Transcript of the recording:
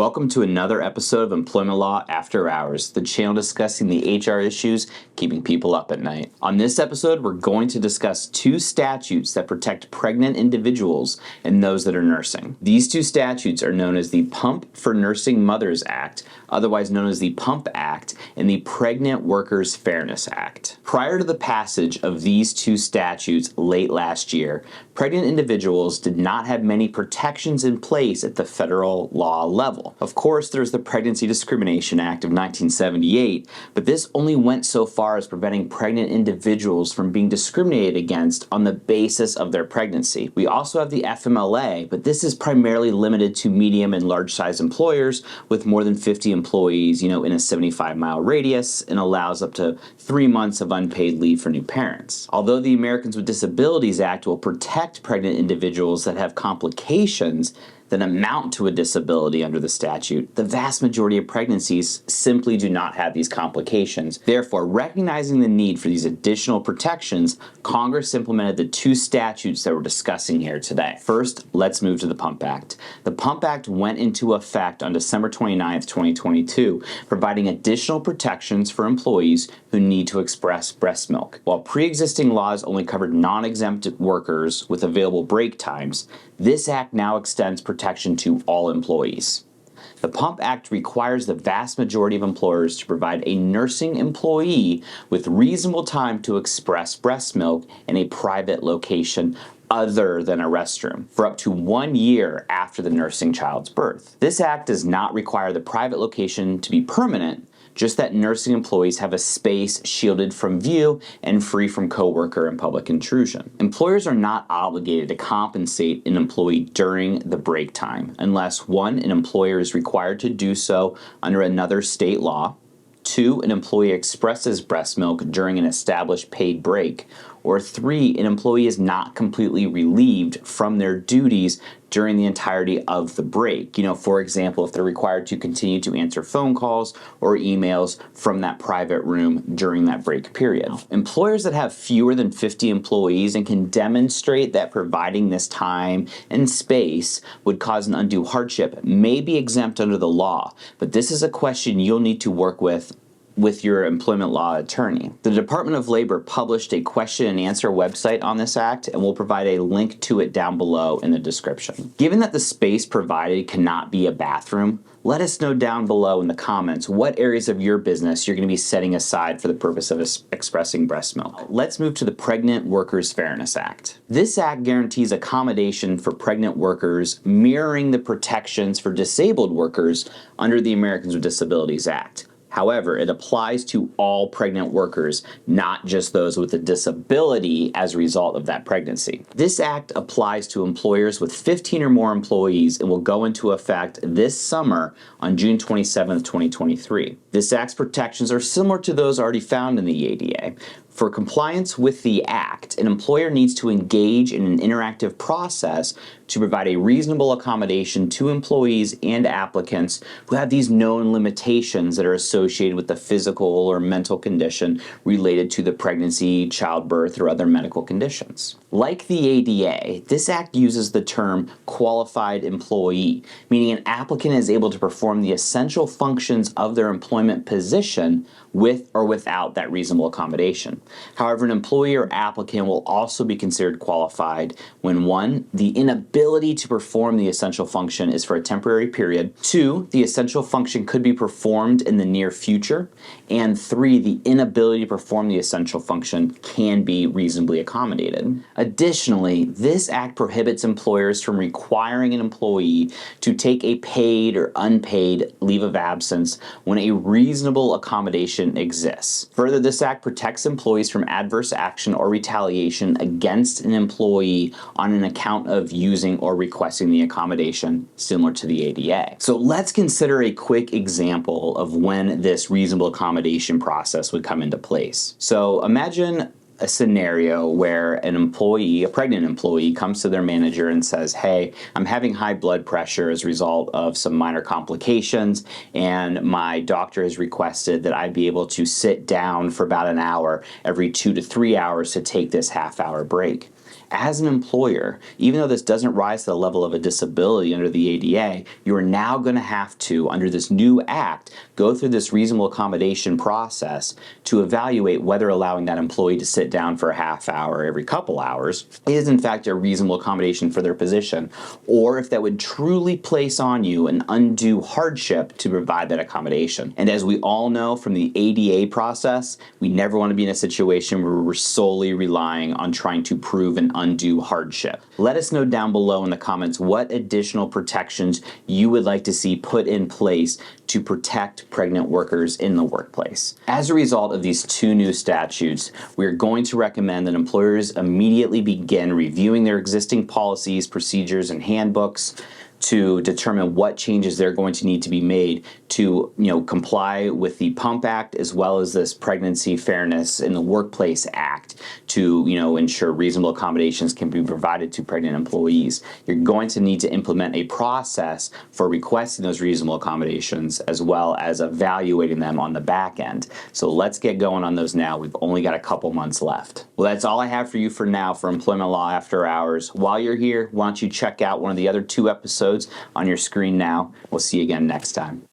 Welcome to another episode of Employment Law After Hours, the channel discussing the HR issues keeping people up at night. On this episode, we're going to discuss two statutes that protect pregnant individuals and those that are nursing. These two statutes are known as the Pump for Nursing Mothers Act, otherwise known as the PUMP Act, and the Pregnant Workers Fairness Act. Prior to the passage of these two statutes late last year, pregnant individuals did not have many protections in place at the federal law level. Of course, there's the Pregnancy Discrimination Act of 1978, but this only went so far as preventing pregnant individuals from being discriminated against on the basis of their pregnancy. We also have the FMLA, but this is primarily limited to medium and large-size employers with more than 50 employees, in a 75-mile radius, and allows up to 3 months of unpaid leave for new parents. Although the Americans with Disabilities Act will protect pregnant individuals that have complications that amount to a disability under the statute, the vast majority of pregnancies simply do not have these complications. Therefore, recognizing the need for these additional protections, Congress implemented the two statutes that we're discussing here today. First, let's move to the PUMP Act. The PUMP Act went into effect on December 29th, 2022, providing additional protections for employees who need to express breast milk. While pre-existing laws only covered non-exempt workers with available break times, this act now extends protection to all employees. The PUMP Act requires the vast majority of employers to provide a nursing employee with reasonable time to express breast milk in a private location other than a restroom for up to 1 year after the nursing child's birth. This act does not require the private location to be permanent, just that nursing employees have a space shielded from view and free from coworker and public intrusion. Employers are not obligated to compensate an employee during the break time unless 1, an employer is required to do so under another state law, 2, an employee expresses breast milk during an established paid break, or 3, an employee is not completely relieved from their duties during the entirety of the break. For example, if they're required to continue to answer phone calls or emails from that private room during that break period. Employers that have fewer than 50 employees and can demonstrate that providing this time and space would cause an undue hardship may be exempt under the law, but this is a question you'll need to work with your employment law attorney. The Department of Labor published a question and answer website on this act, and we'll provide a link to it down below in the description. Given that the space provided cannot be a bathroom, let us know down below in the comments what areas of your business you're going to be setting aside for the purpose of expressing breast milk. Let's move to the Pregnant Workers Fairness Act. This act guarantees accommodation for pregnant workers, mirroring the protections for disabled workers under the Americans with Disabilities Act. However, it applies to all pregnant workers, not just those with a disability as a result of that pregnancy. This act applies to employers with 15 or more employees and will go into effect this summer on June 27th, 2023. This act's protections are similar to those already found in the ADA. For compliance with the Act, an employer needs to engage in an interactive process to provide a reasonable accommodation to employees and applicants who have these known limitations that are associated with the physical or mental condition related to the pregnancy, childbirth, or other medical conditions. Like the ADA, this act uses the term qualified employee, meaning an applicant is able to perform the essential functions of their employment position with or without that reasonable accommodation. However, an employee or applicant will also be considered qualified when 1, the inability to perform the essential function is for a temporary period, 2, the essential function could be performed in the near future, and 3, the inability to perform the essential function can be reasonably accommodated. Additionally, this act prohibits employers from requiring an employee to take a paid or unpaid leave of absence when a reasonable accommodation exists. Further, this act protects employees from adverse action or retaliation against an employee on an account of using or requesting the accommodation, similar to the ADA. So let's consider a quick example of when this reasonable accommodation process would come into place. So imagine a scenario where an employee, a pregnant employee, comes to their manager and says, hey, I'm having high blood pressure as a result of some minor complications, and my doctor has requested that I be able to sit down for about an hour every 2 to 3 hours to take this half-hour break. As an employer, even though this doesn't rise to the level of a disability under the ADA, you are now going to have to, under this new act, go through this reasonable accommodation process to evaluate whether allowing that employee to sit down for a half hour every couple hours is in fact a reasonable accommodation for their position, or if that would truly place on you an undue hardship to provide that accommodation. And as we all know from the ADA process, we never want to be in a situation where we're solely relying on trying to prove an undue hardship. Let us know down below in the comments what additional protections you would like to see put in place to protect pregnant workers in the workplace. As a result of these two new statutes, we are going to recommend that employers immediately begin reviewing their existing policies, procedures, and handbooks to determine what changes they're going to need to be made to comply with the Pump Act as well as this Pregnancy Fairness in the Workplace Act to ensure reasonable accommodations can be provided to pregnant employees. You're going to need to implement a process for requesting those reasonable accommodations as well as evaluating them on the back end. So let's get going on those now. We've only got a couple months left. Well, that's all I have for you for now for Employment Law After Hours. While you're here, why don't you check out one of the other 2 episodes on your screen now. We'll see you again next time.